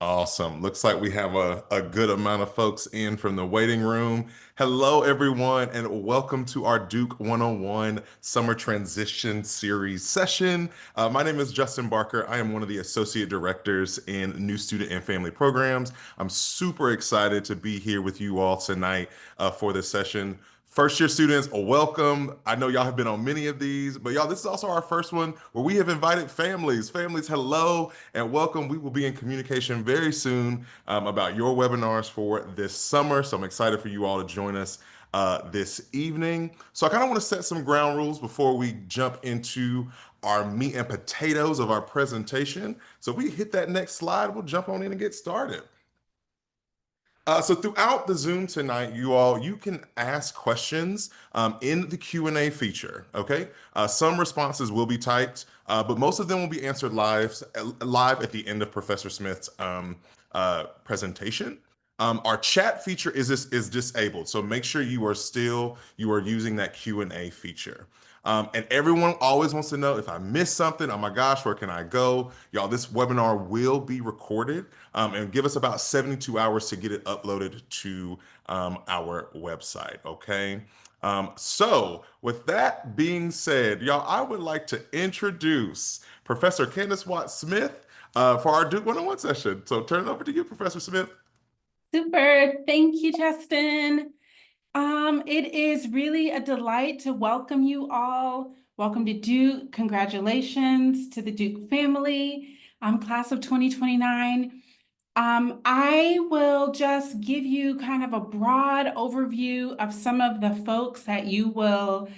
Awesome. Looks like we have a good amount of folks in from the waiting room. Hello, everyone, and welcome to our Duke 101 Summer Transition Series session. My name is Justin Barker. I am one of the Associate Directors in New Student and Family Programs. I'm super excited to be here with you all tonight for this session. First year students, welcome. I know y'all have been on many of these, but y'all, this is also our first one where we have invited families. Families, hello and welcome. We will be in communication very soon about your webinars for this summer. So I'm excited for you all to join us this evening. So I kind of want to set some ground rules before we jump into our meat and potatoes of our presentation. So if we hit that next slide, we'll jump on in and get started. So throughout the Zoom tonight, you can ask questions in the Q&A feature, okay? Some responses will be typed, but most of them will be answered live at the end of Professor Smith's presentation. Our chat feature is disabled, so make sure you are using that Q&A feature. And everyone always wants to know if I missed something, oh my gosh, where can I go? Y'all, this webinar will be recorded and give us about 72 hours to get it uploaded to our website, okay? So with that being said, y'all, I would like to introduce Professor Candis Watts Smith for our Duke 101 session. So turn it over to you, Professor Smith. Super. Thank you, Justin. It is really a delight to welcome you all. Welcome to Duke. Congratulations to the Duke family, class of 2029. I will just give you kind of a broad overview of some of the folks that you will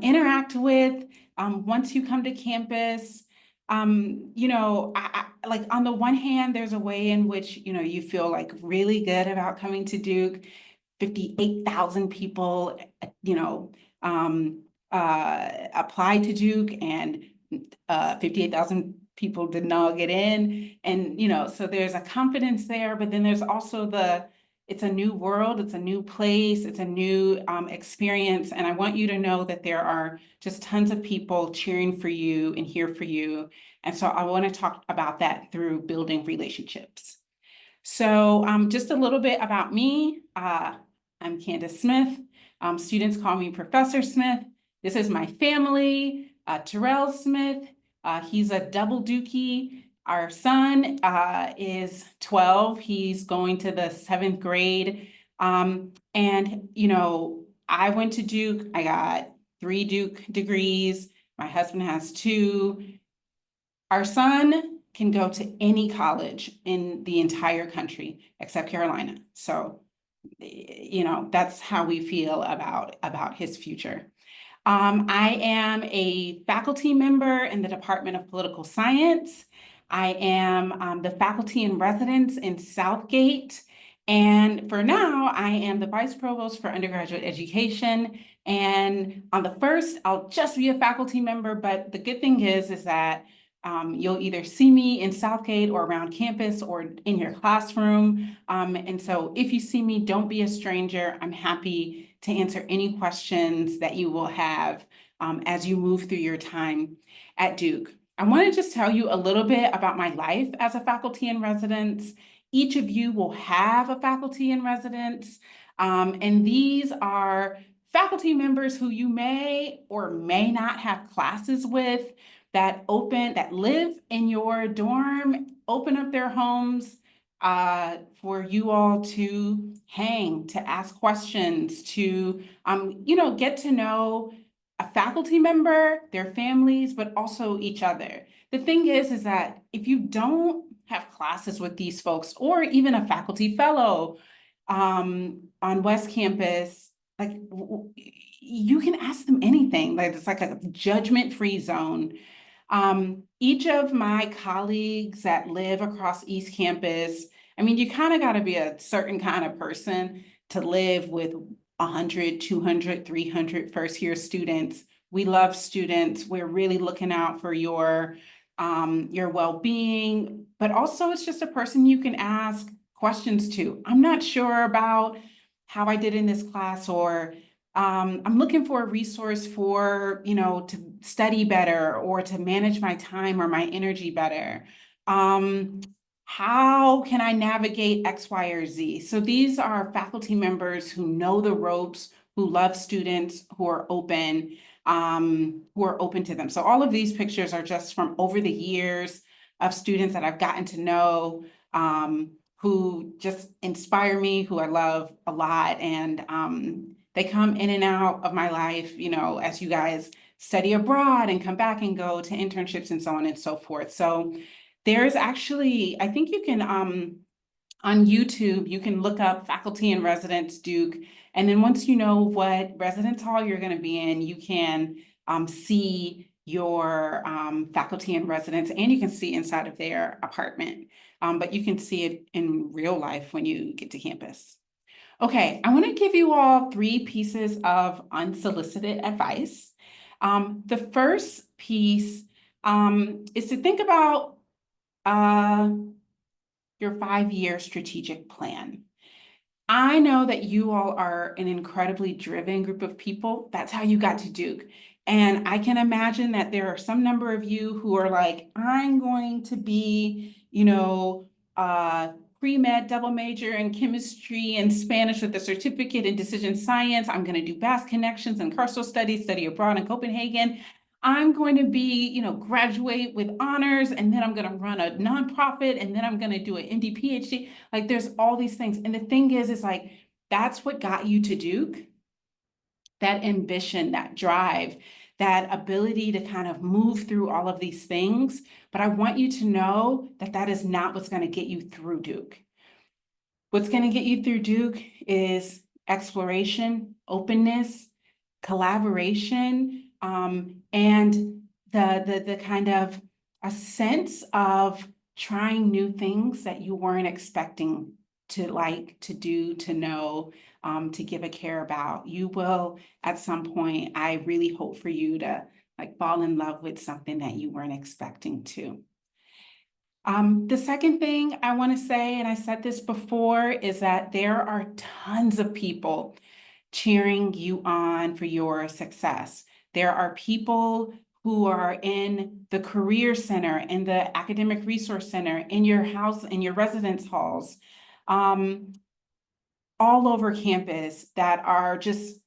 interact with once you come to campus. Like on the one hand, there's a way in which, you feel like really good about coming to Duke. 58,000 people, applied to Duke, and 58,000 people did not get in. And, so there's a confidence there, but then there's also it's a new world, it's a new place, it's a new experience. And I want you to know that there are just tons of people cheering for you and here for you. And so I want to talk about that through building relationships. So just a little bit about me. I'm Candis Smith. Students call me Professor Smith. This is my family, Terrell Smith. He's a double Dookie. Our son is 12. He's going to the 7th grade. And, I went to Duke. I got 3 Duke degrees. My husband has 2. Our son can go to any college in the entire country except Carolina. So, that's how we feel about his future. I am a faculty member in the Department of Political Science. I am the faculty in residence in Southgate. And for now, I am the Vice Provost for Undergraduate Education. And on the first, I'll just be a faculty member. But the good thing is that you'll either see me in Southgate or around campus or in your classroom. And so if you see me, don't be a stranger. I'm happy to answer any questions that you will have as you move through your time at Duke. I want to just tell you a little bit about my life as a faculty in residence. Each of you will have a faculty in residence, and these are faculty members who you may or may not have classes with that live in your dorm, open up their homes for you all to hang, to ask questions, to get to know a faculty member, their families, but also each other. The thing is that if you don't have classes with these folks, or even a faculty fellow on West Campus, like you can ask them anything. Like it's like a judgment-free zone. Each of my colleagues that live across East Campus, I mean, you kind of got to be a certain kind of person to live with 100, 200, 300 first-year students. We love students. We're really looking out for your well-being, but also it's just a person you can ask questions to. I'm not sure about how I did in this class, or I'm looking for a resource for, to study better or to manage my time or my energy better. how can I navigate X, Y, or Z? So these are faculty members who know the ropes, who love students, who are open to them. So all of these pictures are just from over the years of students that I've gotten to know, who just inspire me, who I love a lot. And they come in and out of my life, as you guys study abroad and come back and go to internships and so on and so forth. So there's actually, I think you can, on YouTube, you can look up faculty and residence Duke. And then once you know what residence hall you're going to be in, you can see your faculty and residence, and you can see inside of their apartment. But you can see it in real life when you get to campus. Okay, I want to give you all 3 pieces of unsolicited advice. The first piece is to think about your 5-year strategic plan. I know that you all are an incredibly driven group of people. That's how you got to Duke. And I can imagine that there are some number of you who are like, I'm going to be, pre-med double major in chemistry and Spanish with a certificate in decision science. I'm going to do Basque connections and carceral studies, study abroad in Copenhagen. I'm going to be, graduate with honors, and then I'm going to run a nonprofit, and then I'm going to do an MD PhD. Like there's all these things. And the thing is like, that's what got you to Duke. That ambition, that drive, that ability to kind of move through all of these things. But I want you to know that that is not what's going to get you through Duke. What's going to get you through Duke is exploration, openness, collaboration, and the kind of a sense of trying new things that you weren't expecting to like, to do, to know, to give a care about. You will, at some point, I really hope for you to like fall in love with something that you weren't expecting to. The second thing I want to say, and I said this before, is that there are tons of people cheering you on for your success. There are people who are in the Career Center, in the Academic Resource Center, in your house, in your residence halls, all over campus that are just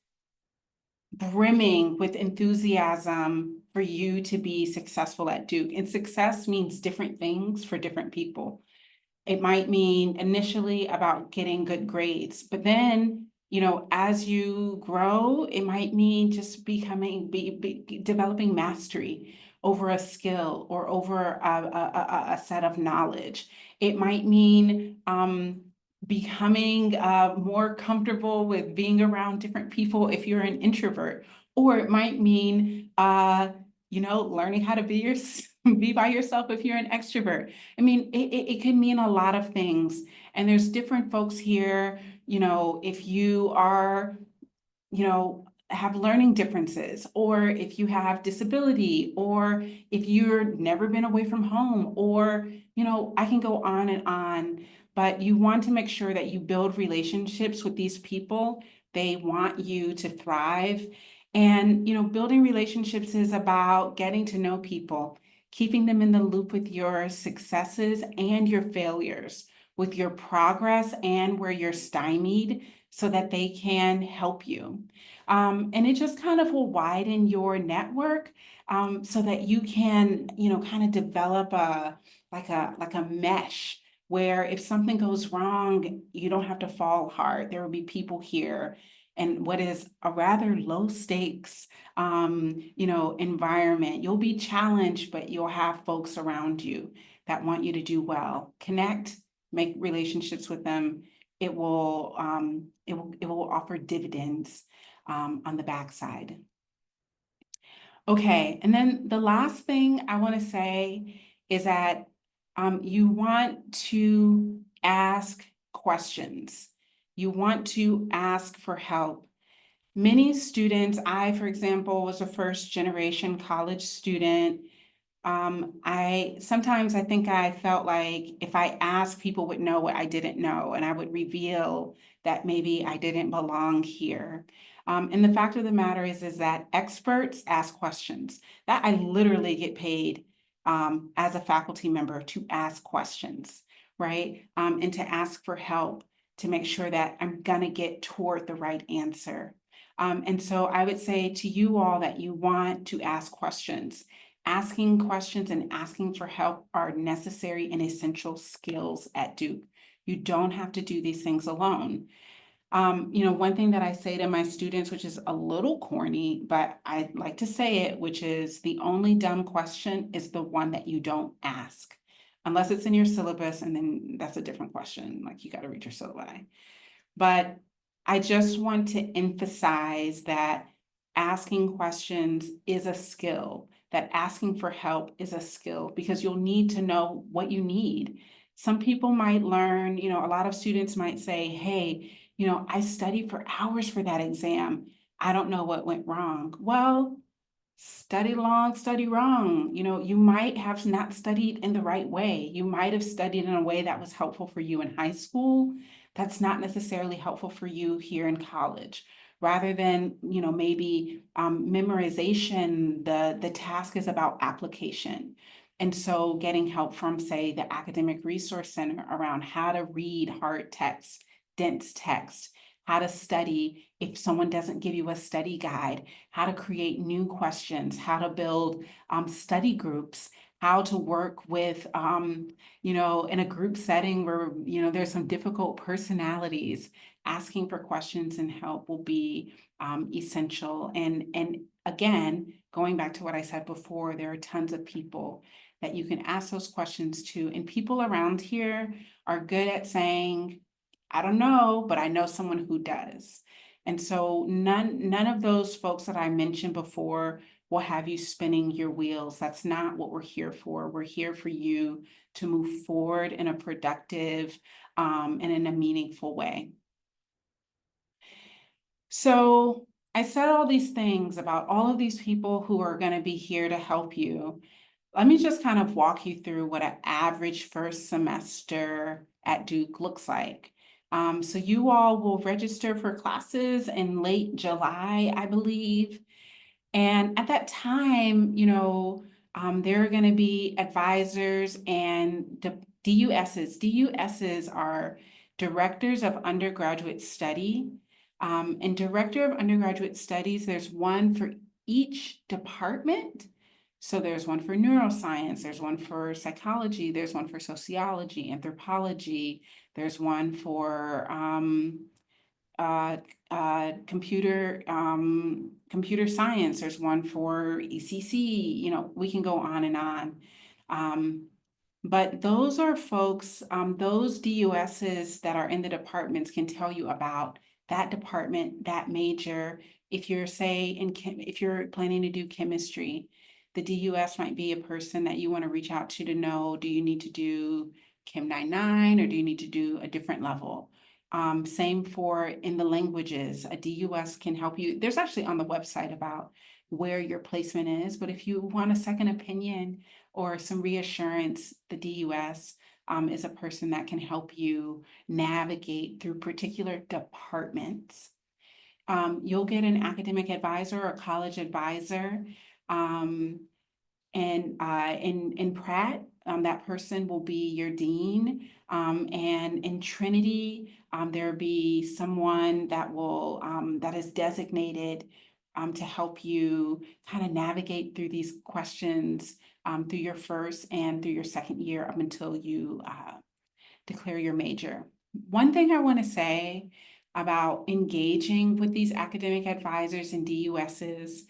brimming with enthusiasm for you to be successful at Duke. And success means different things for different people. It might mean initially about getting good grades, but then, as you grow, it might mean just developing mastery over a skill or over a set of knowledge. It might mean becoming more comfortable with being around different people if you're an introvert, or it might mean learning how to be by yourself if you're an extrovert. I mean, it could mean a lot of things. And there's different folks here, if you are, have learning differences, or if you have disability, or if you've never been away from home, or, I can go on and on. But you want to make sure that you build relationships with these people. They want you to thrive. And, building relationships is about getting to know people, keeping them in the loop with your successes and your failures, with your progress and where you're stymied, so that they can help you. And it just kind of will widen your network, so that you can, kind of develop like a mesh where if something goes wrong, you don't have to fall hard. There will be people here. And what is a rather low stakes, environment. You'll be challenged, but you'll have folks around you that want you to do well. Connect, make relationships with them. It will offer dividends on the backside. Okay, and then the last thing I want to say is that you want to ask questions. You want to ask for help. Many students, I, for example, was a first generation college student. Sometimes I think I felt like if I asked, people would know what I didn't know, and I would reveal that maybe I didn't belong here. And the fact of the matter is that experts ask questions. That I literally get paid as a faculty member to ask questions, right? And to ask for help to make sure that I'm gonna get toward the right answer. And so I would say to you all that you want to ask questions. Asking questions and asking for help are necessary and essential skills at Duke. You don't have to do these things alone. One thing that I say to my students, which is a little corny, but I like to say it, which is the only dumb question is the one that you don't ask. Unless it's in your syllabus, and then that's a different question, like you got to read your syllabi. But I just want to emphasize that asking questions is a skill, that asking for help is a skill, because you'll need to know what you need. Some people might learn, a lot of students might say, hey, I studied for hours for that exam. I don't know what went wrong. Well, study long, study wrong. You might have not studied in the right way. You might have studied in a way that was helpful for you in high school. That's not necessarily helpful for you here in college. Rather than, maybe memorization, the task is about application. And so getting help from, say, the Academic Resource Center around how to read hard text, dense text, how to study if someone doesn't give you a study guide, how to create new questions, how to build study groups, how to work with, in a group setting where, there's some difficult personalities. Asking for questions and help will be essential. And again, going back to what I said before, there are tons of people that you can ask those questions to. And people around here are good at saying, I don't know, but I know someone who does. And so none of those folks that I mentioned before will have you spinning your wheels. That's not what we're here for. We're here for you to move forward in a productive and in a meaningful way. So I said all these things about all of these people who are going to be here to help you. Let me just kind of walk you through what an average first semester at Duke looks like. So you all will register for classes in late July, I believe. And at that time, there are going to be advisors and DUSs. DUSs are directors of undergraduate study. And director of undergraduate studies, there's one for each department. So there's one for neuroscience, there's one for psychology, there's one for sociology, anthropology, there's one for uh, computer science. There's one for ECC. We can go on and on. But those are folks, those DUSs that are in the departments can tell you about that department, that major. If you're, say, if you're planning to do chemistry, the DUS might be a person that you want to reach out to know, do you need to do Chem 99 or do you need to do a different level? Same for in the languages, a DUS can help you. There's actually on the website about where your placement is, but if you want a second opinion or some reassurance, the DUS is a person that can help you navigate through particular departments. You'll get an academic advisor or college advisor. And in Pratt, that person will be your dean. And in Trinity, there'll be someone that will that is designated to help you kind of navigate through these questions through your first and through your second year up until you declare your major. One thing I want to say about engaging with these academic advisors and DUSs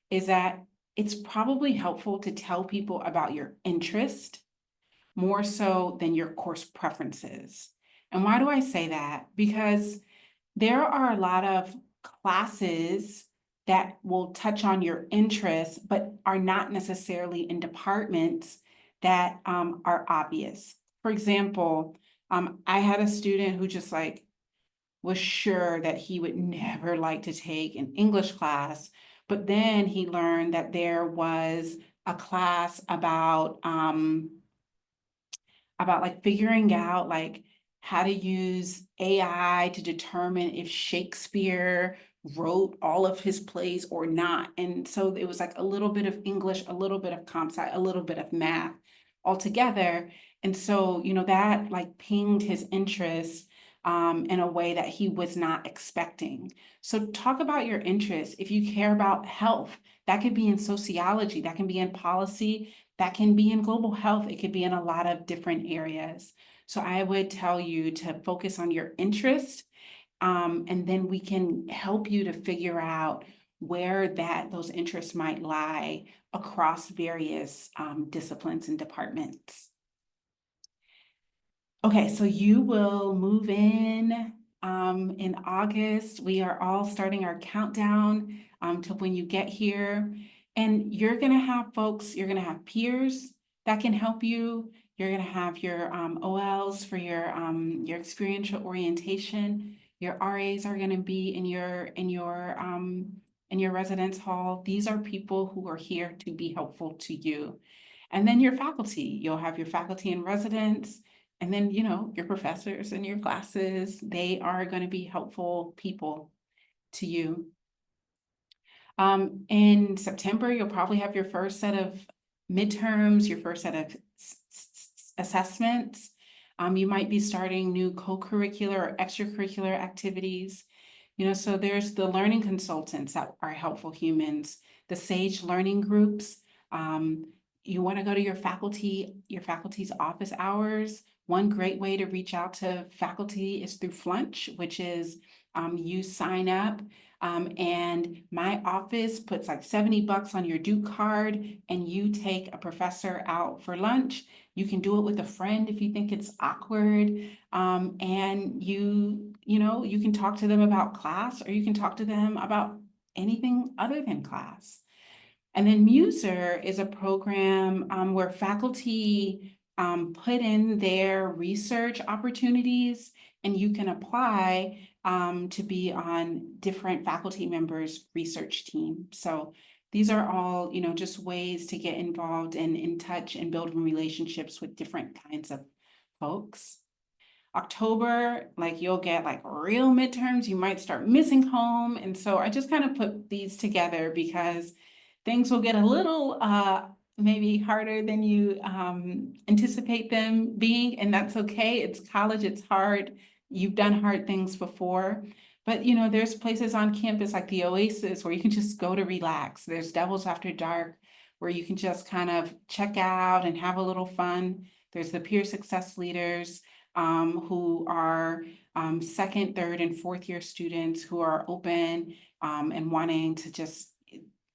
is that it's probably helpful to tell people about your interest more so than your course preferences. And why do I say that? Because there are a lot of classes that will touch on your interests, but are not necessarily in departments that are obvious. For example, I had a student who just was sure that he would never like to take an English class, but then he learned that there was a class about figuring out how to use AI to determine if Shakespeare wrote all of his plays or not. And so it was like a little bit of English, a little bit of comp sci, a little bit of math. altogether. And so, that like pinged his interest in a way that he was not expecting. So talk about your interests. If you care about health, that could be in sociology, that can be in policy, that can be in global health, it could be in a lot of different areas. So I would tell you to focus on your interest, and then we can help you to figure out where those interests might lie across various disciplines and departments. Okay, so you will move in August. We are all starting our countdown to when you get here. And you're going to have folks, you're going to have peers that can help you. You're going to have your OLs for your experiential orientation. Your RAs are going to be in your residence hall. These are people who are here to be helpful to you. And then your faculty, you'll have your faculty in residence. And then, your professors and your classes, they are going to be helpful people to you. In September, you'll probably have your first set of midterms, your first set of assessments. You might be starting new co-curricular or extracurricular activities. So there's the learning consultants that are helpful humans, the SAGE learning groups. You want to go to your faculty's office hours. One great way to reach out to faculty is through Flunch, which is you sign up and my office puts like $70 on your Duke card and you take a professor out for lunch. You can do it with a friend if you think it's awkward. And you can talk to them about class, or you can talk to them about anything other than class. And then Muser is a program where faculty put in their research opportunities, and you can apply to be on different faculty members' research team. So these are all, just ways to get involved and in touch and building relationships with different kinds of folks. October, like you'll get like real midterms, you might start missing home. And so I just kind of put these together because things will get a little maybe harder than you anticipate them being, and that's okay. It's college, it's hard. You've done hard things before. But there's places on campus like the Oasis where you can just go to relax. There's Devils After Dark where you can just kind of check out and have a little fun. There's the peer success leaders who are second, third, and fourth year students who are open and wanting to just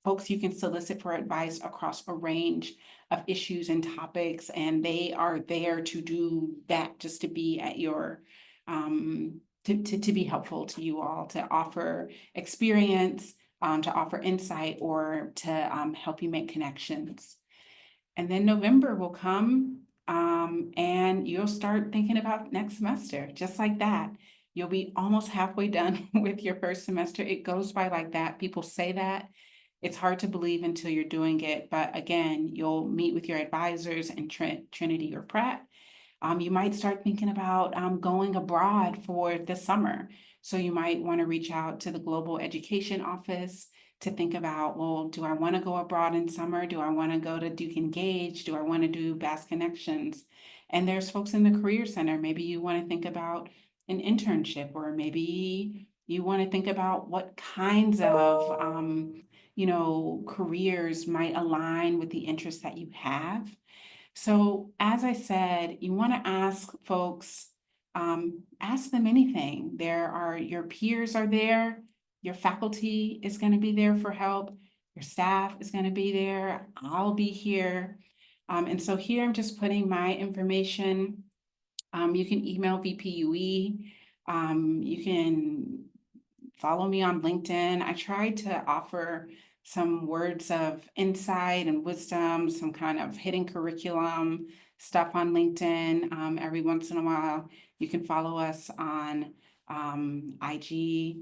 folks you can solicit for advice across a range of issues and topics, and they are there to do that, just to be at your to be helpful to you all, to offer experience, to offer insight, or to help you make connections. And then November will come, and you'll start thinking about next semester, just like that. You'll be almost halfway done with your first semester. It goes by like that. People say that. It's hard to believe until you're doing it. But again, you'll meet with your advisors in Trinity or Pratt. You might start thinking about going abroad for the summer. So you might want to reach out to the Global Education Office to think about, well, do I want to go abroad in summer? Do I want to go to Duke Engage? Do I want to do Bass Connections? And there's folks in the Career Center. Maybe you want to think about an internship, or maybe you want to think about what kinds of careers might align with the interests that you have. So as I said, you want to ask folks, ask them anything. Your peers are there, your faculty is going to be there for help, your staff is going to be there, I'll be here. And so here I'm just putting my information. You can email VPUE. You can follow me on LinkedIn. I try to offer some words of insight and wisdom, some kind of hidden curriculum stuff on LinkedIn. Every once in a while, you can follow us on IG,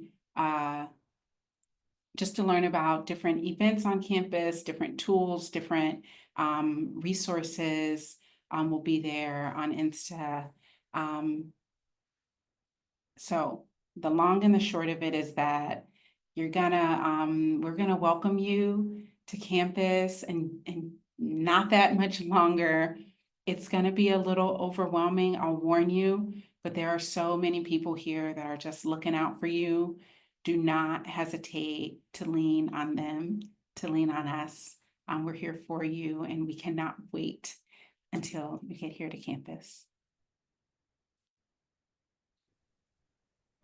just to learn about different events on campus, different tools, different resources will be there on Insta. So the long and the short of it is that we're gonna welcome you to campus, and not that much longer. It's going to be a little overwhelming, I'll warn you, but there are so many people here that are just looking out for you. Do not hesitate to lean on them, to lean on us. We're here for you, and we cannot wait until you get here to campus.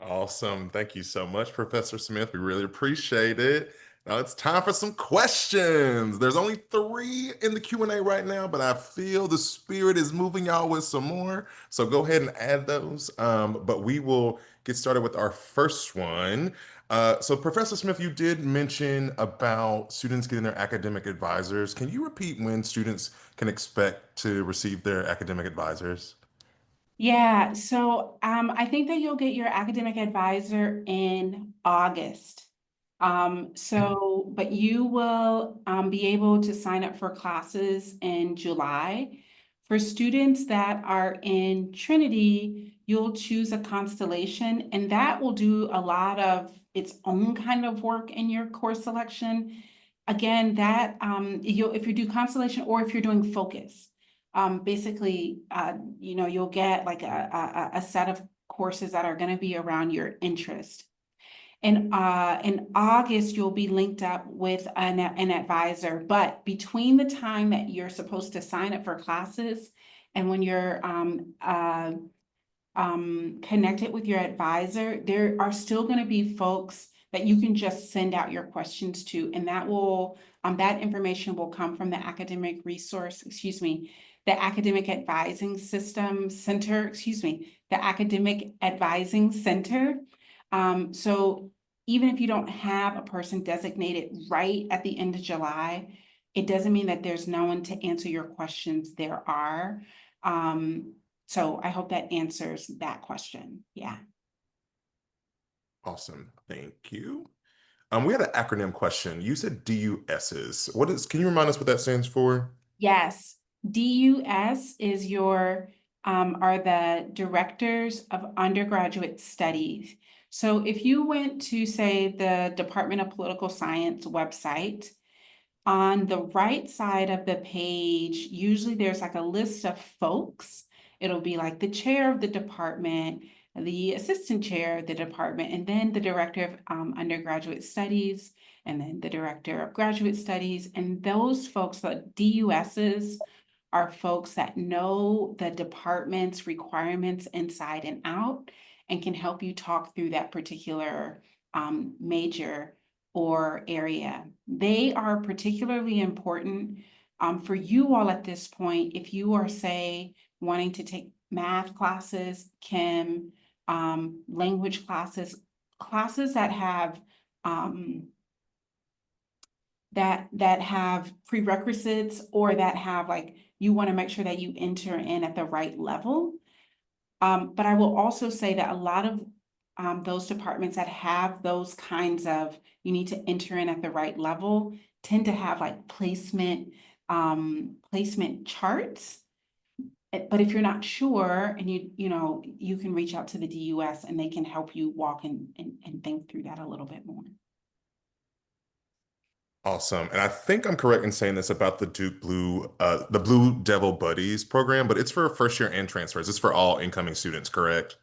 Awesome. Thank you so much, Professor Smith. We really appreciate it. Now it's time for some questions. There's only three in the Q&A right now, but I feel the spirit is moving y'all with some more. So go ahead and add those. But we will get started with our first one. So Professor Smith, you did mention about students getting their academic advisors. Can you repeat when students can expect to receive their academic advisors? Yeah, so I think that you'll get your academic advisor in August. But you will be able to sign up for classes in July. For students that are in Trinity, you'll choose a constellation, and that will do a lot of its own kind of work in your course selection. Again, that if you do constellation or if you're doing focus, basically, you'll get like a set of courses that are going to be around your interest. And in August, you'll be linked up with an advisor. But between the time that you're supposed to sign up for classes and when you're connect it with your advisor, there are still going to be folks that you can just send out your questions to, and that information will come from the academic resource, the academic advising system center, the academic advising center. So even if you don't have a person designated right at the end of July, it doesn't mean that there's no one to answer your questions. There are. So I hope that answers that question. Yeah. Awesome. Thank you. We had an acronym question. You said DUSs. Can you remind us what that stands for? Yes. DUS is are the directors of undergraduate studies. So if you went to, say, the Department of Political Science website, on the right side of the page, usually there's like a list of folks. It'll be like the chair of the department, the assistant chair of the department, and then the director of undergraduate studies, and then the director of graduate studies. And those folks, the DUSs, are folks that know the department's requirements inside and out and can help you talk through that particular major or area. They are particularly important for you all at this point. If you are, say, wanting to take math classes, chem, language classes, classes that have that have prerequisites, or that have, like, you want to make sure that you enter in at the right level. But I will also say that a lot of those departments that have those kinds of, you need to enter in at the right level, tend to have like placement charts. But if you're not sure, and you can reach out to the DUS and they can help you walk and think through that a little bit more. Awesome. And I think I'm correct in saying this about the Blue Devil Buddies program, but it's for first year and transfers. It's for all incoming students, correct?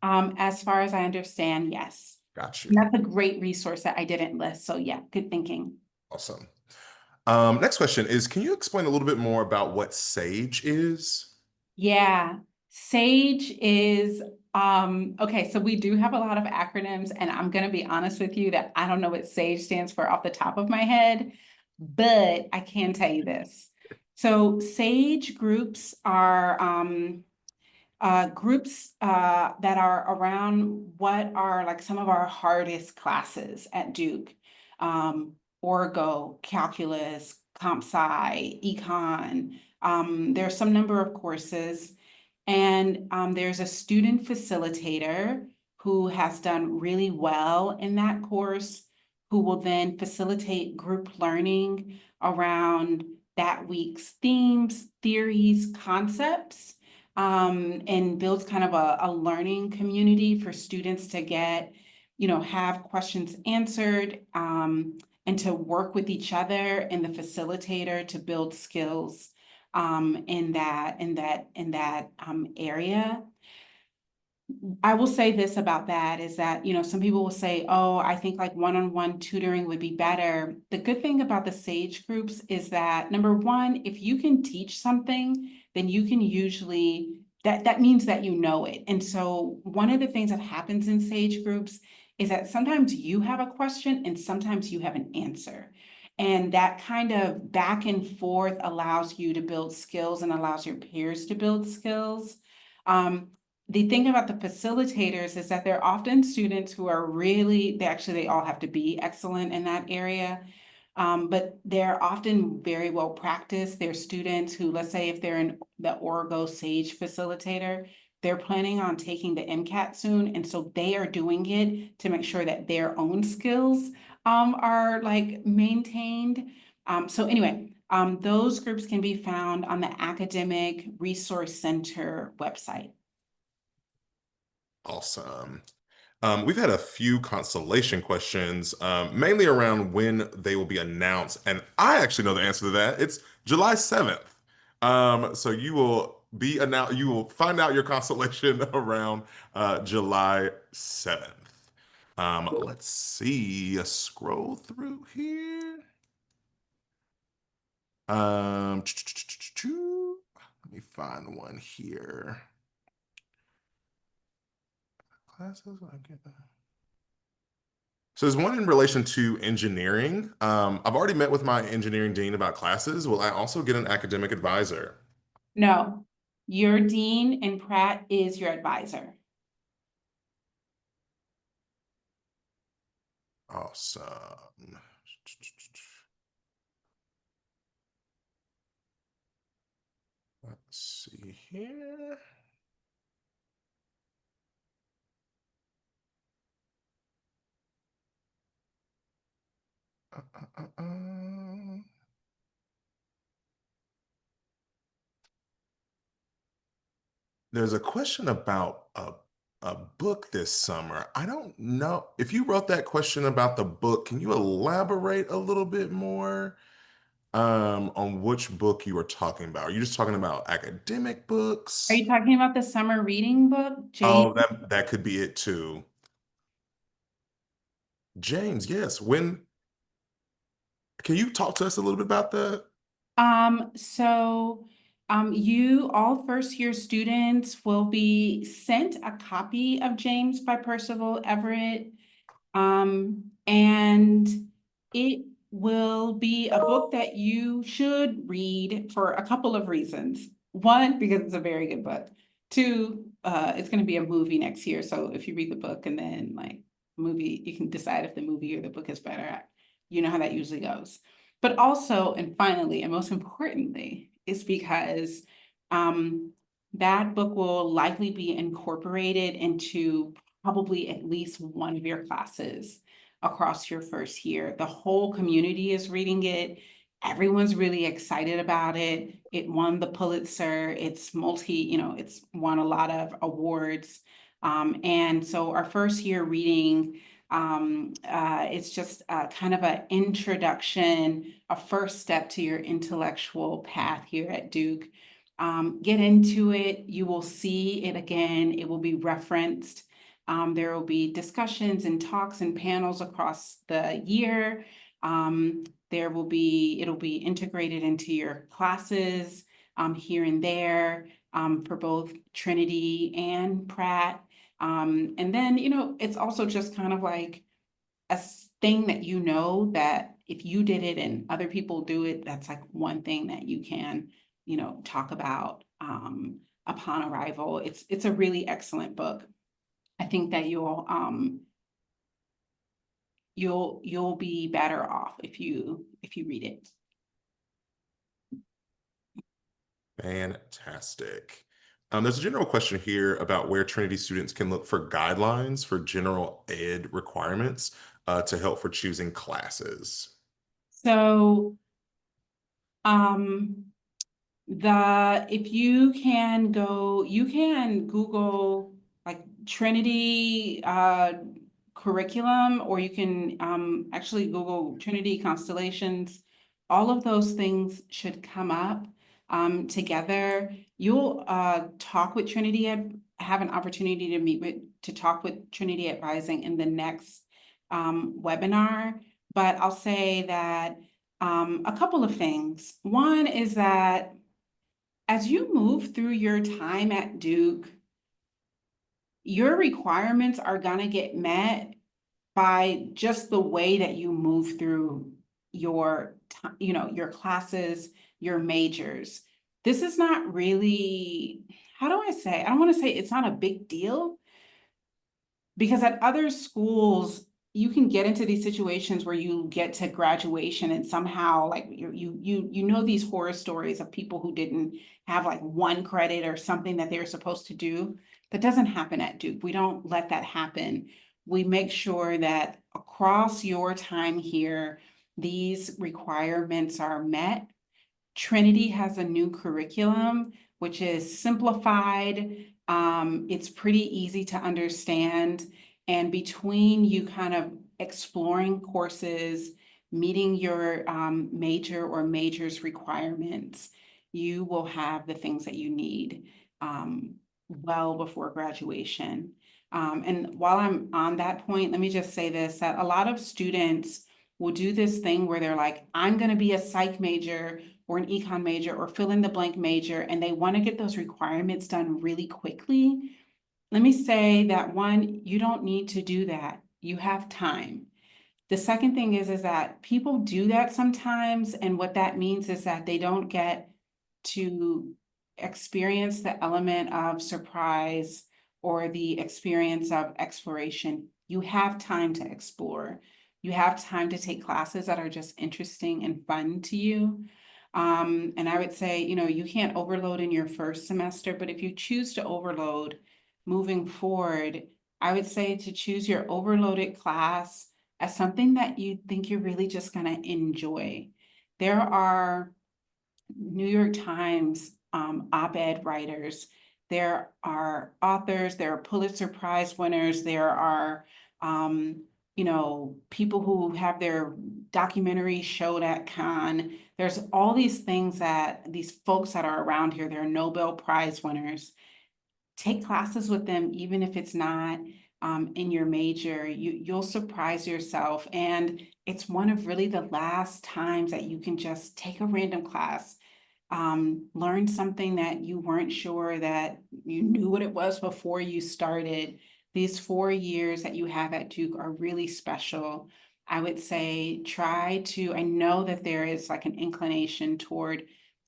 As far as I understand, yes. Got you. And that's a great resource that I didn't list. So yeah, good thinking. Awesome. Next question is, can you explain a little bit more about what SAGE is? Yeah, SAGE is, okay, so we do have a lot of acronyms, and I'm going to be honest with you that I don't know what SAGE stands for off the top of my head, but I can tell you this. So SAGE groups are groups that are around what are like some of our hardest classes at Duke. Orgo, calculus, comp sci, econ. There's some number of courses, and there's a student facilitator who has done really well in that course, who will then facilitate group learning around that week's themes, theories, concepts, and builds kind of a learning community for students to have questions answered, and to work with each other and the facilitator to build skills in that area. I will say this about that is that, some people will say, oh, I think like one-on-one tutoring would be better. The good thing about the SAGE groups is that, number one, if you can teach something, then you can usually, that means that you know it. And so one of the things that happens in SAGE groups is that sometimes you have a question and sometimes you have an answer. And that kind of back and forth allows you to build skills and allows your peers to build skills. The thing about the facilitators is that they're often students who are really, they all have to be excellent in that area. But they're often very well practiced. They're students who, let's say if they're in the Orgo Sage facilitator, they're planning on taking the MCAT soon. And so they are doing it to make sure that their own skills are like maintained. So anyway, those groups can be found on the Academic Resource Center website. Awesome. We've had a few constellation questions, mainly around when they will be announced. And I actually know the answer to that. It's July 7th. So you will find out your constellation around July 7th. Let's see, scroll through here. Let me find one here. Classes, I get that. So there's one in relation to engineering. I've already met with my engineering dean about classes. Will I also get an academic advisor? No, your dean and Pratt is your advisor. Awesome. Let's see here. Uh, uh, uh, uh. There's a question about a book this summer. I don't know if you wrote that question about the book. Can you elaborate a little bit more on which book you were talking about? Are you just talking about academic Are books? you talking about the summer reading book, James? Oh, that could be it too. James, yes. When can you talk to us a little bit about that? So all first year students will be sent a copy of James by Percival Everett. And it will be a book that you should read for a couple of reasons. One, because it's a very good book. Two, it's going to be a movie next year. So if you read the book and then like movie, you can decide if the movie or the book is better. You know how that usually goes. But also, and finally, and most importantly, is because that book will likely be incorporated into probably at least one of your classes across your first year. The whole community is reading it. Everyone's really excited about it. It won the Pulitzer. It's it's won a lot of awards. And so our first year reading, it's just kind of an introduction, a first step to your intellectual path here at Duke. Get into it. You will see it again. It will be referenced. There will be discussions and talks and panels across the year. It'll be integrated into your classes here and there for both Trinity and Pratt. And then, it's also just kind of like a thing that that if you did it and other people do it, that's like one thing that you can, talk about upon arrival. It's a really excellent book. I think that you'll be better off if you read it. Fantastic. There's a general question here about where Trinity students can look for guidelines for general ed requirements to help for choosing classes. So um if you can you can Google like Trinity curriculum, or you can actually Google Trinity constellations. All of those things should come up. together. You'll talk with Trinity, have an opportunity to to talk with Trinity Advising in the next webinar. But I'll say that a couple of things. One is that as you move through your time at Duke, your requirements are gonna get met by just the way that you move through your, your classes, your majors. This is not really, how do I say? I don't want to say it's not a big deal, because at other schools, you can get into these situations where you get to graduation and somehow like you know these horror stories of people who didn't have like one credit or something that they were supposed to do. That doesn't happen at Duke. We don't let that happen. We make sure that across your time here, these requirements are met. Trinity has a new curriculum, which is simplified. It's pretty easy to understand. And between you kind of exploring courses, meeting your major or majors requirements, you will have the things that you need well before graduation. And while I'm on that point, let me just say this, that a lot of students will do this thing where they're like, I'm going to be a psych major or an econ major or fill in the blank major, and they want to get those requirements done really quickly. Let me say that one, you don't need to do that. You have time. The second thing is that people do that sometimes, and what that means is that they don't get to experience the element of surprise or the experience of exploration. You have time to explore. You have time to take classes that are just interesting and fun to you. And I would say, you can't overload in your first semester, but if you choose to overload moving forward, I would say to choose your overloaded class as something that you think you're really just going to enjoy. There are New York Times op-ed writers, there are authors, there are Pulitzer Prize winners, there are people who have their documentary showed at Cannes. There's all these things that these folks that are around here, they're Nobel Prize winners. Take classes with them, even if it's not in your major. You'll surprise yourself. And it's one of really the last times that you can just take a random class, learn something that you weren't sure that you knew what it was before you started. These 4 years that you have at Duke are really special. I would say I know that there is like an inclination toward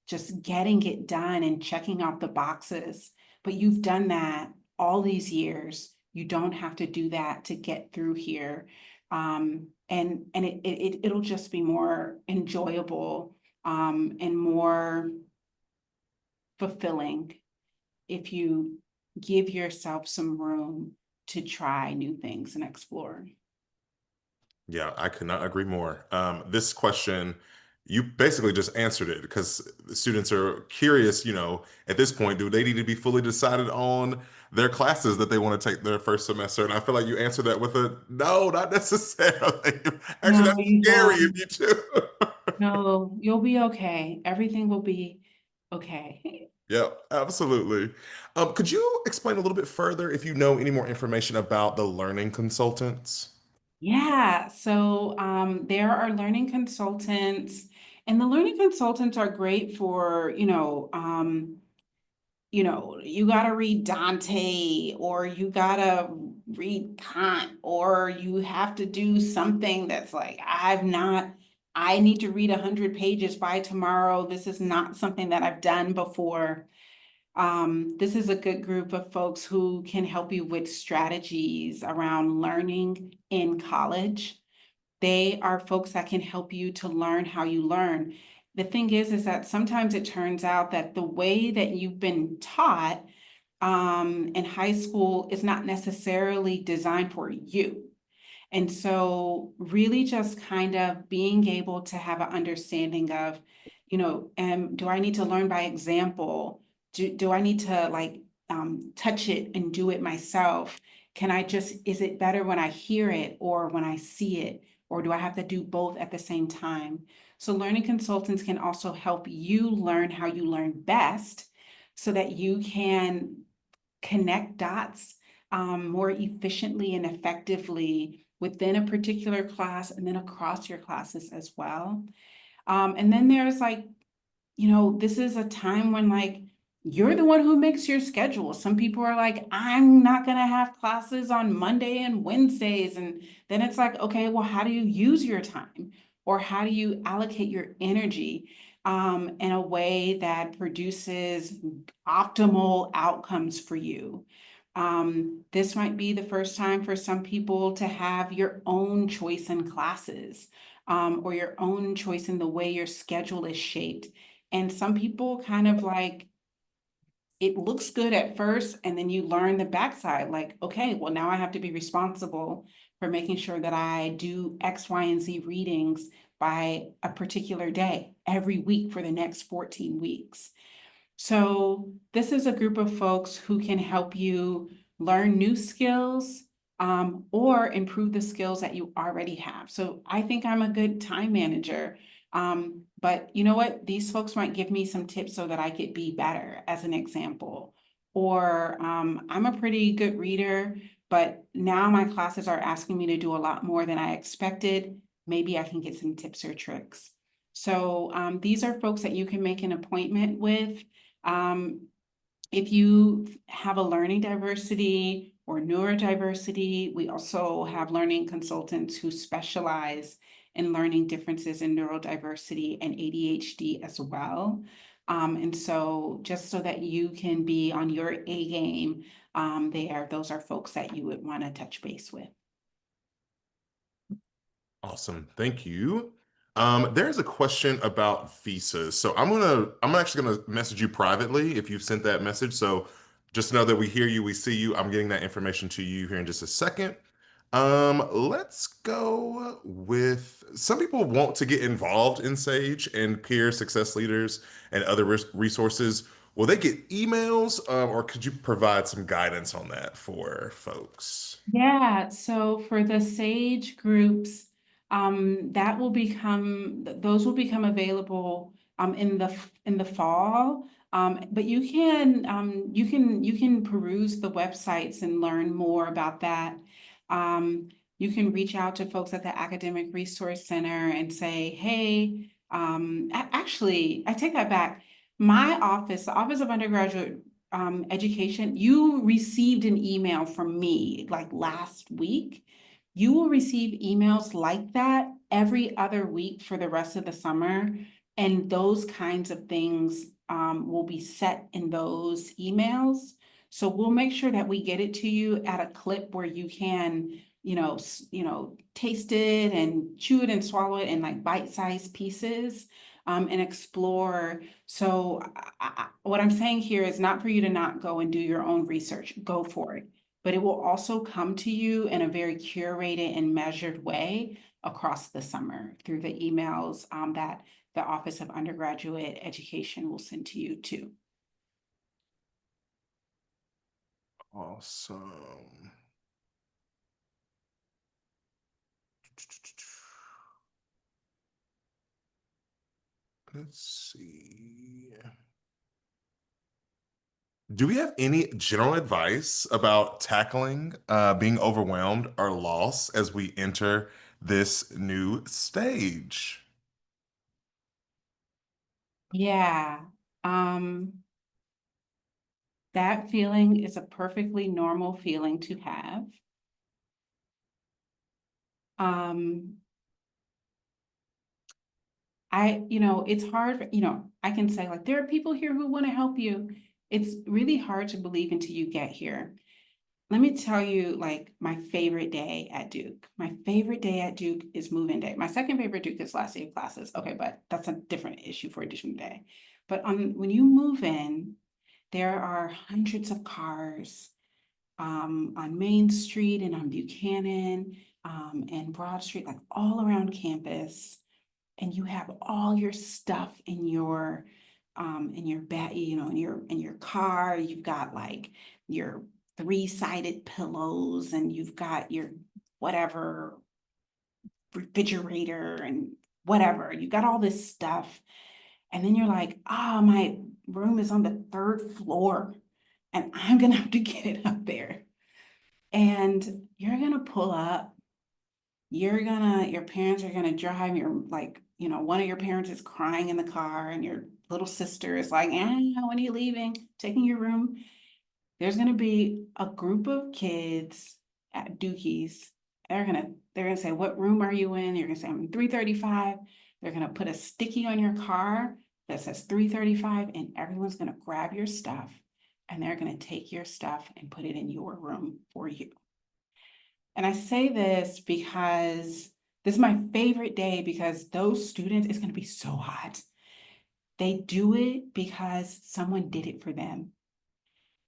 just getting it done and checking off the boxes, but you've done that all these years. You don't have to do that to get through here. And it'll just be more enjoyable and more fulfilling if you give yourself some room to try new things and explore. Yeah, I could not agree more. This question, you basically just answered it because the students are curious, at this point, do they need to be fully decided on their classes that they want to take their first semester? And I feel like you answered that with a no, not necessarily. Actually, No, that's you scary if don't. you do. No, you'll be okay. Everything will be okay. Yeah, absolutely. Could you explain a little bit further if you know any more information about the learning consultants? Yeah, so there are learning consultants, and the learning consultants are great for, you gotta read Dante, or you gotta read Kant, or you have to do something that's like, I need to read 100 pages by tomorrow. This is not something that I've done before. This is a good group of folks who can help you with strategies around learning in college. They are folks that can help you to learn how you learn. The thing is that sometimes it turns out that the way that you've been taught in high school is not necessarily designed for you. And so really just kind of being able to have an understanding of, do I need to learn by example? Do I need to like touch it and do it myself? Is it better when I hear it or when I see it? Or do I have to do both at the same time? So learning consultants can also help you learn how you learn best so that you can connect dots more efficiently and effectively within a particular class and then across your classes as well. And then there's like, this is a time when like you're the one who makes your schedule. Some people are like, I'm not going to have classes on Monday and Wednesdays. And then it's like, okay, well, how do you use your time? Or how do you allocate your energy in a way that produces optimal outcomes for you? This might be the first time for some people to have your own choice in classes, or your own choice in the way your schedule is shaped. And some people kind of like, it looks good at first, and then you learn the backside, like, okay, well, now I have to be responsible for making sure that I do X, Y, and Z readings by a particular day every week for the next 14 weeks. So this is a group of folks who can help you learn new skills, or improve the skills that you already have. So I think I'm a good time manager. But you know what? These folks might give me some tips so that I could be better, as an example. Or I'm a pretty good reader, but now my classes are asking me to do a lot more than I expected. Maybe I can get some tips or tricks. So these are folks that you can make an appointment with. If you have a learning diversity or neurodiversity, we also have learning consultants who specialize in learning differences in neurodiversity and ADHD as well. And so just so that you can be on your A game those are folks that you would want to touch base with. Awesome. Thank you. There's a question about visas. So I'm actually gonna message you privately if you've sent that message. So just know that we hear you, we see you. I'm getting that information to you here in just a second. Let's go with some people want to get involved in Sage and peer success leaders and other resources. Will they get emails, or could you provide some guidance on that for folks? Yeah, so for the SAGE groups, those will become available in the fall. But you can peruse the websites and learn more about that. You can reach out to folks at the Academic Resource Center and say, hey, actually, I take that back. My office, the Office of Undergraduate Education, you received an email from me like last week. You will receive emails like that every other week for the rest of the summer. And those kinds of things will be set in those emails. So we'll make sure that we get it to you at a clip where you can, taste it and chew it and swallow it in like bite-sized pieces, and explore. So what I'm saying here is not for you to not go and do your own research. Go for it. But it will also come to you in a very curated and measured way across the summer through the emails that the Office of Undergraduate Education will send to you too. Awesome. Let's see. Do we have any general advice about tackling being overwhelmed or lost as we enter this new stage? Yeah. Um, that feeling is a perfectly normal feeling to have. Um, it's hard, I can say like, there are people here who want to help you. It's really hard to believe until you get here. Let me tell you, like, my favorite day at Duke. My favorite day at Duke is move-in day. My second favorite Duke is last day of classes. Okay, but that's a different issue for a different day. But when you move in, there are hundreds of cars on Main Street and on Buchanan and Broad Street, like all around campus, and you have all your stuff in your bag, in your car. You've got like your three-sided pillows, and you've got your whatever refrigerator and whatever. You got all this stuff. And then you're like, ah, my room is on the third floor and I'm gonna have to get it up there. And you're gonna pull up, your parents are gonna drive, you're like, one of your parents is crying in the car and your little sister is like, when are you leaving? Taking your room. There's gonna be a group of kids at Dookies. They're gonna say, what room are you in? You're gonna say, I'm in 335. They're gonna put a sticky on your car that says 335, and everyone's gonna grab your stuff and they're gonna take your stuff and put it in your room for you. And I say this because this is my favorite day because those students, it's gonna be so hot. They do it because someone did it for them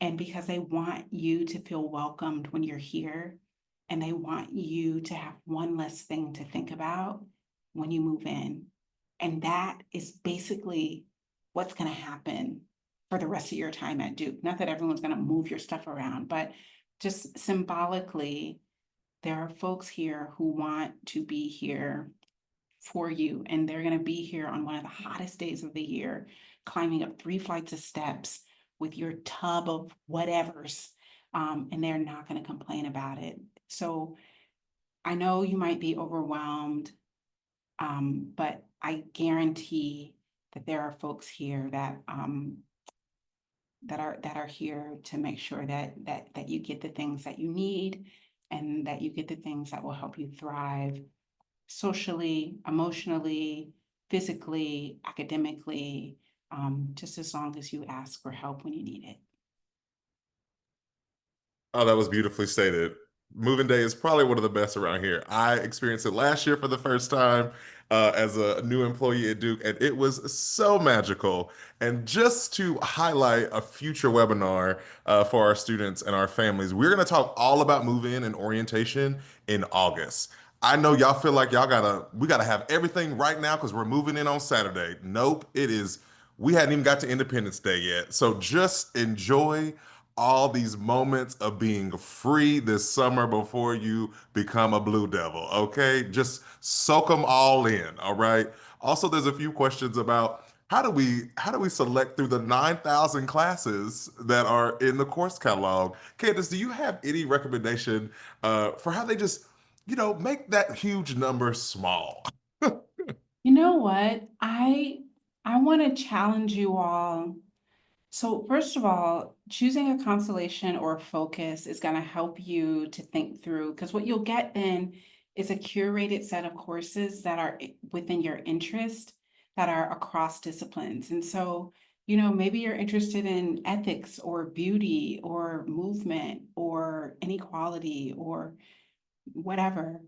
and because they want you to feel welcomed when you're here, and they want you to have one less thing to think about when you move in. And that is basically what's going to happen for the rest of your time at Duke. Not that everyone's going to move your stuff around, but just symbolically, there are folks here who want to be here for you, and they're going to be here on one of the hottest days of the year, climbing up 3 flights of steps with your tub of whatevers, and they're not going to complain about it. So I know you might be overwhelmed, but I guarantee that there are folks here that are here to make sure that you get the things that you need and that you get the things that will help you thrive socially, emotionally, physically, academically, just as long as you ask for help when you need it. Oh, that was beautifully stated. Moving day is probably one of the best around here. I experienced it last year for the first time as a new employee at Duke, and it was so magical. And just to highlight a future webinar for our students and our families, we're going to talk all about move-in and orientation in August. I know y'all feel like we gotta have everything right now because we're moving in on Saturday. Nope, we hadn't even got to Independence Day yet. So just enjoy all these moments of being free this summer before you become a Blue Devil, okay? Just soak them all in, all right? Also, there's a few questions about how do we select through the 9,000 classes that are in the course catalog? Candace, do you have any recommendation for how they just, make that huge number small? You know what? I want to challenge you all. So first of all, choosing a constellation or a focus is going to help you to think through, because what you'll get then is a curated set of courses that are within your interest, that are across disciplines. And so, maybe you're interested in ethics or beauty or movement or inequality or whatever.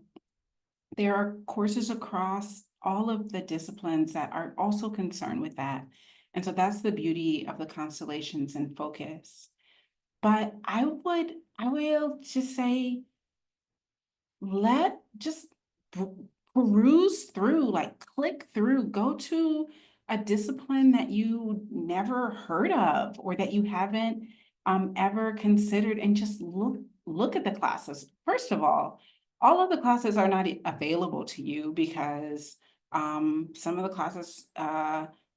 There are courses across all of the disciplines that are also concerned with that. And so that's the beauty of the constellations and focus. But I will just say, let just peruse through, like click through, go to a discipline that you never heard of or that you haven't ever considered, and just look at the classes. First of all of the classes are not available to you because some of the classes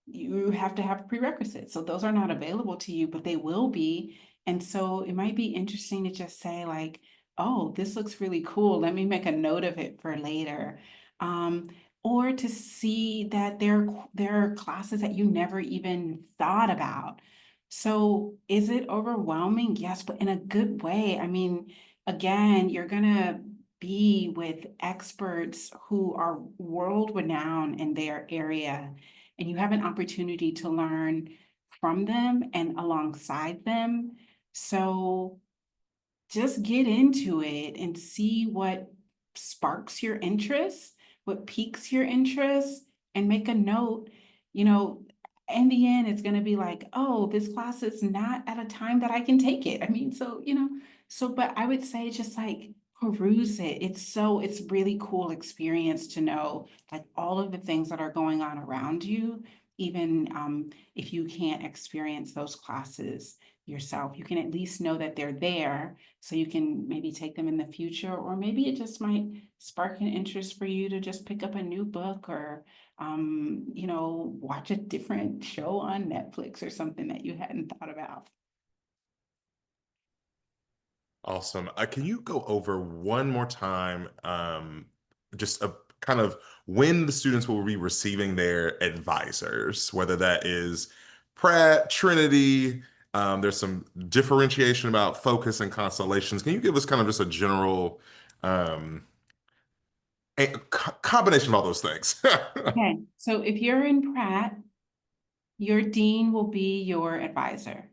you have to have prerequisites. So those are not available to you, but they will be. And so it might be interesting to just say like, oh, this looks really cool. Let me make a note of it for later. Um, or to see that there are classes that you never even thought about. So is it overwhelming? Yes, but in a good way. I mean, again, you're gonna be with experts who are world renowned in their area, and you have an opportunity to learn from them and alongside them. So just get into it and see what sparks your interest, what piques your interest, and make a note. You know, in the end, it's going to be like, oh, this class is not at a time that I can take it. I mean, but I would say just like peruse it. It's really cool experience to know like all of the things that are going on around you, even if you can't experience those classes yourself. You can at least know that they're there so you can maybe take them in the future, or maybe it just might spark an interest for you to just pick up a new book or watch a different show on Netflix or something that you hadn't thought about. Awesome. Can you go over one more time, just a kind of when the students will be receiving their advisors, whether that is Pratt, Trinity, there's some differentiation about focus and constellations. Can you give us kind of just a general um, combination of all those things? Okay, so if you're in Pratt, your dean will be your advisor.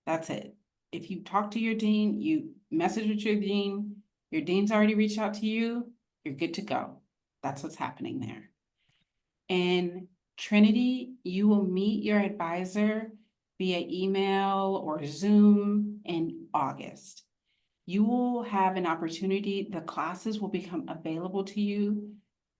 That's it. If you talk to your dean, you message with your dean's already reached out to you, you're good to go. That's what's happening there. In Trinity, you will meet your advisor via email or Zoom in August. You will have an opportunity, the classes will become available to you.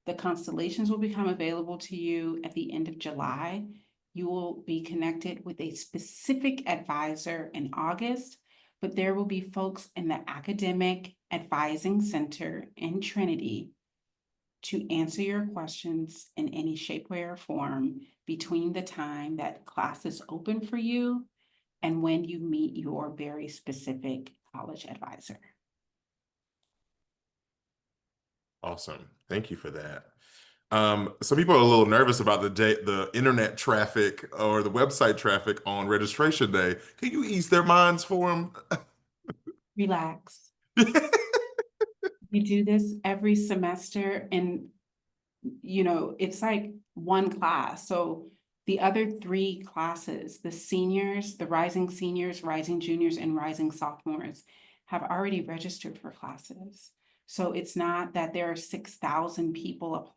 The constellations will become available to you at the end of July. You will be connected with a specific advisor in August, but there will be folks in the Academic Advising Center in Trinity to answer your questions in any shape, way, or form between the time that class is open for you and when you meet your very specific college advisor. Awesome. Thank you for that. Some people are a little nervous about the internet traffic or the website traffic on registration day. Can you ease their minds for them? Relax. We do this every semester, and it's like one class. So the other three classes, the seniors, the rising seniors, rising juniors, and rising sophomores, have already registered for classes. So it's not that there are 6,000 people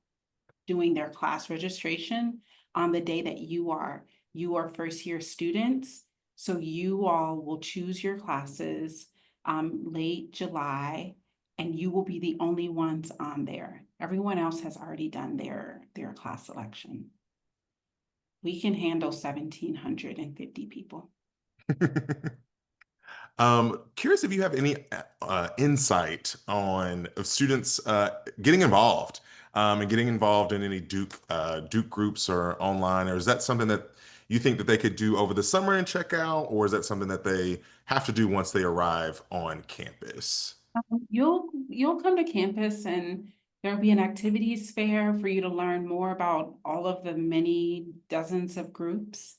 doing their class registration on the day that you are. You are first year students, so you all will choose your classes late July, and you will be the only ones on there. Everyone else has already done their class selection. We can handle 1,750 people. Curious if you have any insight on students getting involved and getting involved in any Duke groups or online, or is that something that you think that they could do over the summer and check out, or is that something that they have to do once they arrive on campus? You'll come to campus, and there'll be an activities fair for you to learn more about all of the many dozens of groups.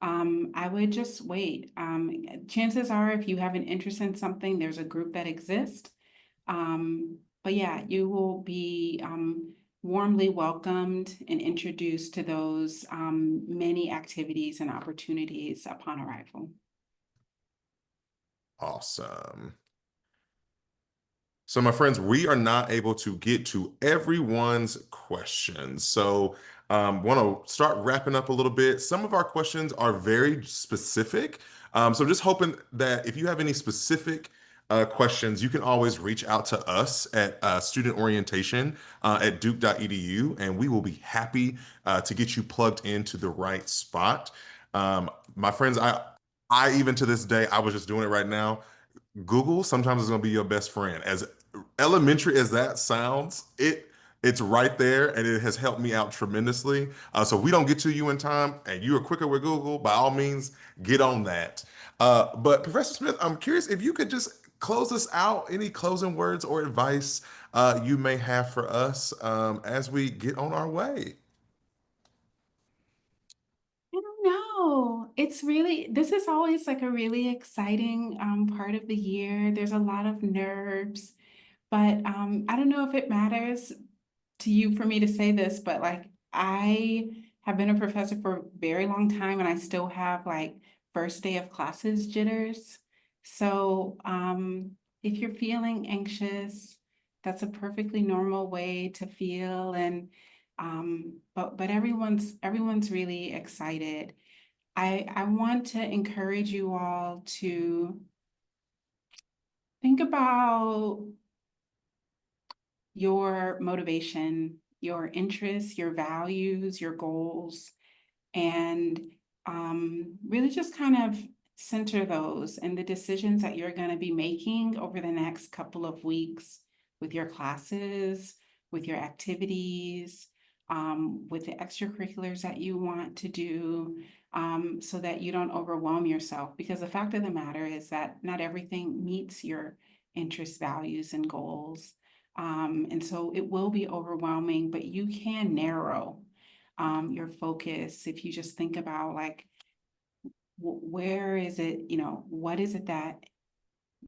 I would just wait. Chances are, if you have an interest in something, there's a group that exists. But yeah, you will be warmly welcomed and introduced to those many activities and opportunities upon arrival. Awesome. So, my friends, we are not able to get to everyone's questions. So, want to start wrapping up a little bit. Some of our questions are very specific. So, just hoping that if you have any specific questions, you can always reach out to us at student orientation at duke.edu, and we will be happy to get you plugged into the right spot. My friends, I even to this day, I was just doing it right now. Google sometimes is going to be your best friend. As elementary as that sounds, it's right there, and it has helped me out tremendously. So if we don't get to you in time, and you are quicker with Google, by all means, get on that. But Professor Smith, I'm curious if you could just close us out. Any closing words or advice you may have for us as we get on our way? I don't know. This is always like a really exciting part of the year. There's a lot of nerves, but I don't know if it matters to you for me to say this, but like I have been a professor for a very long time, and I still have like first day of classes jitters. So if you're feeling anxious, that's a perfectly normal way to feel. And but everyone's really excited. I want to encourage you all to think about your motivation, your interests, your values, your goals, and really just kind of center those and the decisions that you're going to be making over the next couple of weeks with your classes, with your activities, with the extracurriculars that you want to do, so that you don't overwhelm yourself. Because the fact of the matter is that not everything meets your interests, values, and goals. And so it will be overwhelming, but you can narrow your focus if you just think about like, where is it, what is it that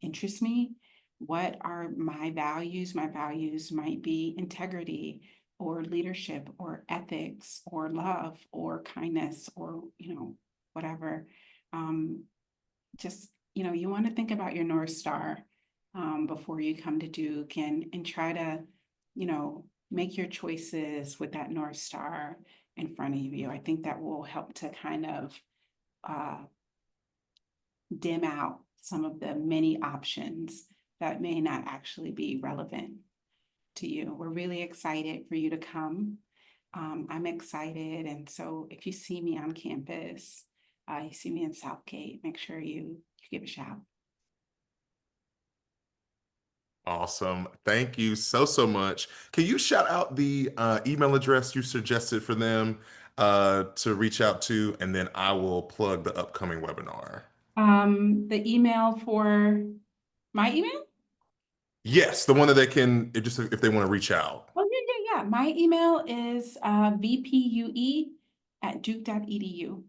interests me? What are my values? My values might be integrity or leadership or ethics or love or kindness or, whatever. Um, just, you want to think about your North Star before you come to Duke and try to, make your choices with that North Star in front of you. I think that will help to kind of uh, dim out some of the many options that may not actually be relevant to you. We're really excited for you to come. I'm excited. And so if you see me on campus, you see me in Southgate, make sure you give a shout. Awesome. Thank you so, so much. Can you shout out the email address you suggested for them to reach out to, and then I will plug the upcoming webinar. The email for my email? Yes, the one that they can, it just if they want to reach out. Oh, yeah. My email is vpue@duke.edu.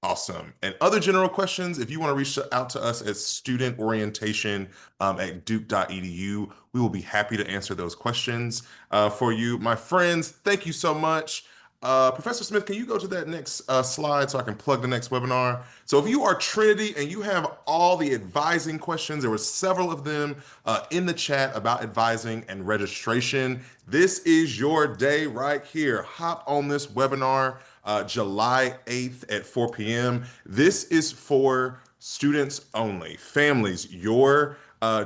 Awesome. And other general questions, if you want to reach out to us at student orientation at duke.edu, we will be happy to answer those questions for you. My friends, thank you so much. Professor Smith, can you go to that next slide so I can plug the next webinar? So if you are Trinity and you have all the advising questions, there were several of them in the chat about advising and registration. This is your day right here. Hop on this webinar. July 8th at 4 p.m. This is for students only. Families, your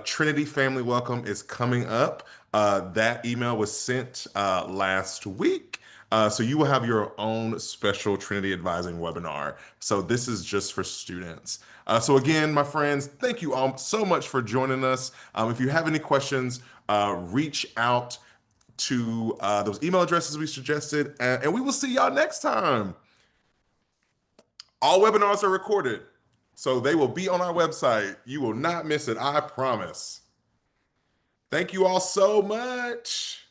Trinity Family Welcome is coming up. That email was sent last week. So you will have your own special Trinity Advising webinar. So this is just for students. So again, my friends, thank you all so much for joining us. If you have any questions, reach out to those email addresses we suggested, and we will see y'all next time. All webinars are recorded, so they will be on our website. You will not miss it, I promise. Thank you all so much.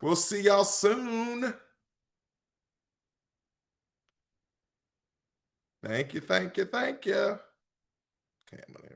We'll see y'all soon. Thank you, thank you, thank you. Okay, I'm gonna